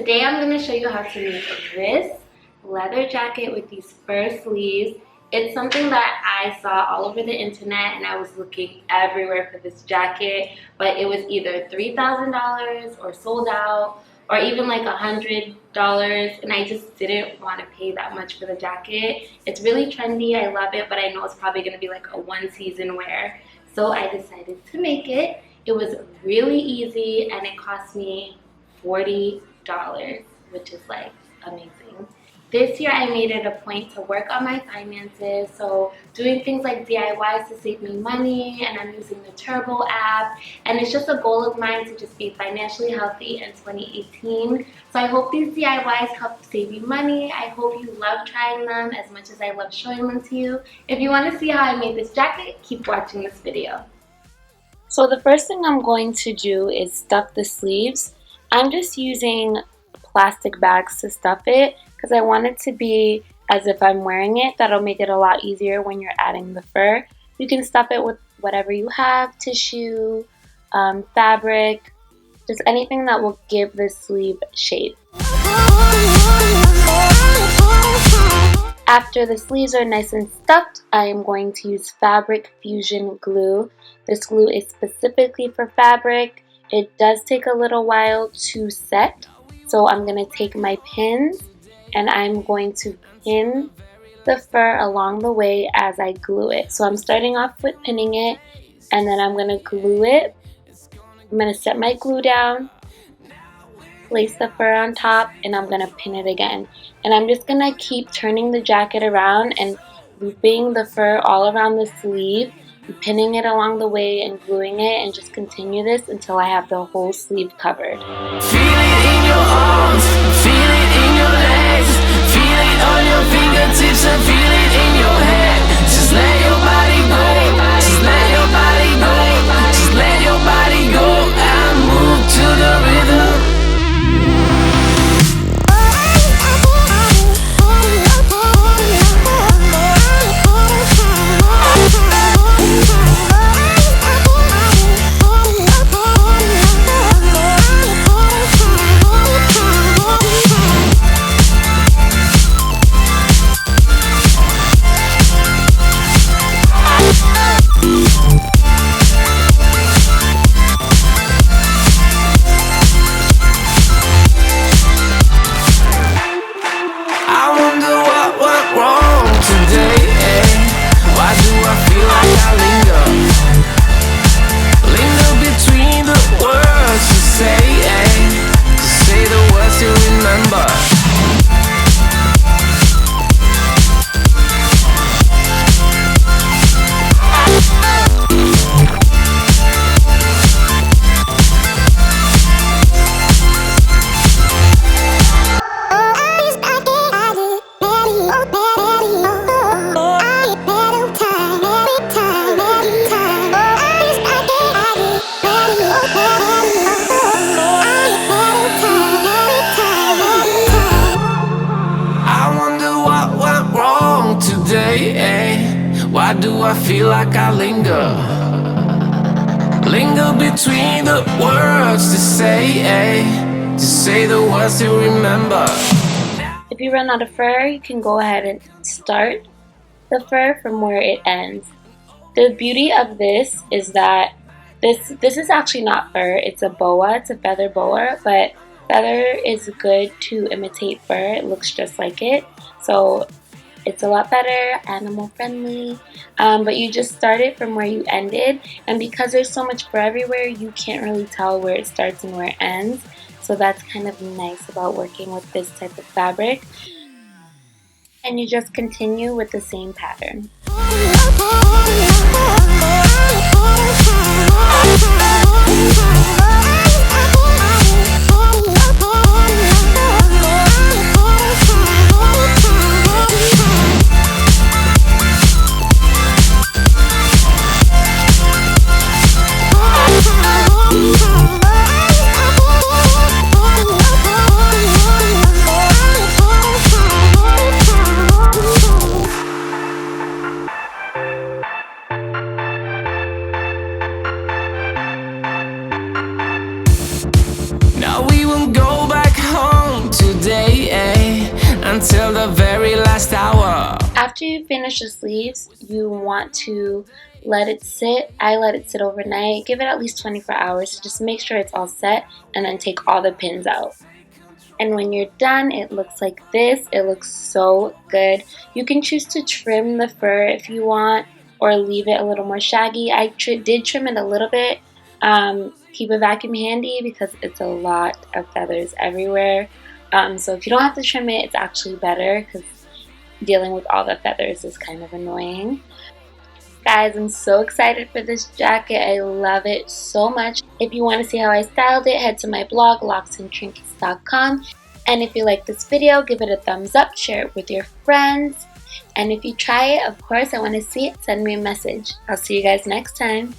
Today I'm going to show you how to make this leather jacket with these fur sleeves. It's something that I saw all over the internet and I was looking everywhere for this jacket, but it was either $3,000 or sold out or even like $100, and I just didn't want to pay that much for the jacket. It's really trendy, I love it, but I know it's probably going to be like a one season wear. So I decided to make it. It was really easy and it cost me $40, which is like amazing. This year I made it a point to work on my finances, so doing things like DIYs to save me money, and I'm using the Turbo app, and it's just a goal of mine to just be financially healthy in 2018. So I hope these DIYs help save you money. I hope you love trying them as much as I love showing them to you. If you want to see how I made this jacket, keep watching this video. So the first thing I'm going to do is stuff the sleeves. I'm just using plastic bags to stuff it because I want it to be as if I'm wearing it. That'll make it a lot easier when you're adding the fur. You can stuff it with whatever you have, tissue, fabric, just anything that will give the sleeve shape. After the sleeves are nice and stuffed, I am going to use fabric fusion glue. This glue is specifically for fabric. It does take a little while to set, so I'm going to take my pins and I'm going to pin the fur along the way as I glue it. So I'm starting off with pinning it, and then I'm going to glue it. I'm going to set my glue down, place the fur on top, and I'm going to pin it again. And I'm just going to keep turning the jacket around and looping the fur all around the sleeve, pinning it along the way and gluing it, and just continue this until I have the whole sleeve covered. Feel it in your arms, feel it in your legs, feel it on your fingertips and feel it in your head. Just let your body go, just let your body go, just let your body go and move to the rhythm. Why do I feel like I linger between the words to say the words to remember. If you run out of fur, you can go ahead and start the fur from where it ends. The beauty of this is that this is actually not fur, it's a boa, it's a feather boa, but feather is good to imitate fur. It looks just like it, so it's a lot better, animal friendly, but you just start it from where you ended, and because there's so much fur everywhere, you can't really tell where it starts and where it ends, so that's kind of nice about working with this type of fabric. And you just continue with the same pattern. last hour. After you finish the sleeves, you want to let it sit. I let it sit overnight. Give it at least 24 hours to just make sure it's all set, and then take all the pins out. And when you're done, it looks like this. It looks so good. You can choose to trim the fur if you want, or leave it a little more shaggy. I did trim it a little bit. Keep a vacuum handy because it's a lot of feathers everywhere. So if you don't have to trim it, it's actually better because dealing with all the feathers is kind of annoying. Guys, I'm so excited for this jacket. I love it so much. If you want to see how I styled it, head to my blog, locksandtrinkets.com. And if you like this video, give it a thumbs up, share it with your friends. And if you try it, of course, I want to see it. Send me a message. I'll see you guys next time.